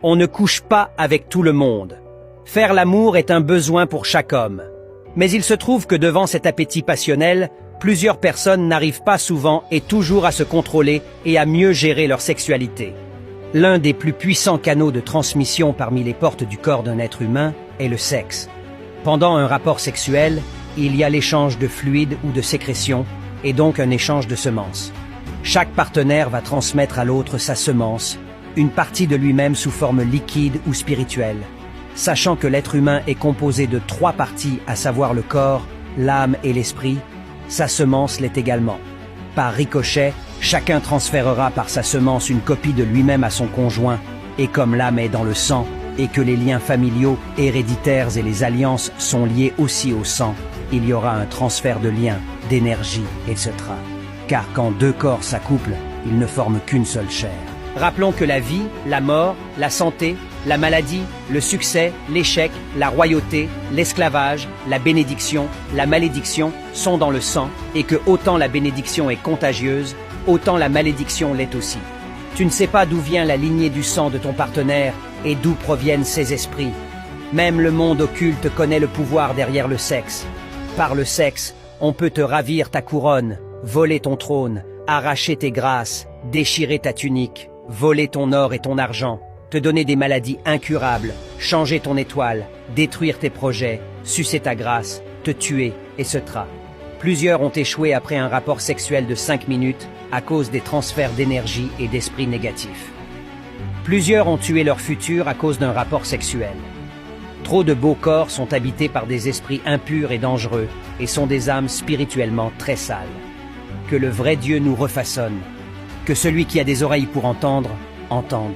On ne couche pas avec tout le monde. Faire l'amour est un besoin pour chaque homme. Mais il se trouve que devant cet appétit passionnel, plusieurs personnes n'arrivent pas souvent et toujours à se contrôler et à mieux gérer leur sexualité. L'un des plus puissants canaux de transmission parmi les portes du corps d'un être humain est le sexe. Pendant un rapport sexuel, il y a l'échange de fluides ou de sécrétions, et donc un échange de semences. Chaque partenaire va transmettre à l'autre sa semence, une partie de lui-même sous forme liquide ou spirituelle. Sachant que l'être humain est composé de 3 parties, à savoir le corps, l'âme et l'esprit, sa semence l'est également. Par ricochet, chacun transférera par sa semence une copie de lui-même à son conjoint, et comme l'âme est dans le sang, et que les liens familiaux, héréditaires et les alliances sont liés aussi au sang, il y aura un transfert de liens, d'énergie, etc. Car quand 2 corps s'accouplent, ils ne forment qu'une seule chair. Rappelons que la vie, la mort, la santé, la maladie, le succès, l'échec, la royauté, l'esclavage, la bénédiction, la malédiction sont dans le sang et que autant la bénédiction est contagieuse, autant la malédiction l'est aussi. Tu ne sais pas d'où vient la lignée du sang de ton partenaire et d'où proviennent ses esprits. Même le monde occulte connaît le pouvoir derrière le sexe. Par le sexe, on peut te ravir ta couronne, voler ton trône, arracher tes grâces, déchirer ta tunique, voler ton or et ton argent, te donner des maladies incurables, changer ton étoile, détruire tes projets, sucer ta grâce, te tuer, etc. Plusieurs ont échoué après un rapport sexuel de 5 minutes à cause des transferts d'énergie et d'esprit négatifs. Plusieurs ont tué leur futur à cause d'un rapport sexuel. Trop de beaux corps sont habités par des esprits impurs et dangereux et sont des âmes spirituellement très sales. Que le vrai Dieu nous refaçonne. Que celui qui a des oreilles pour entendre, entende.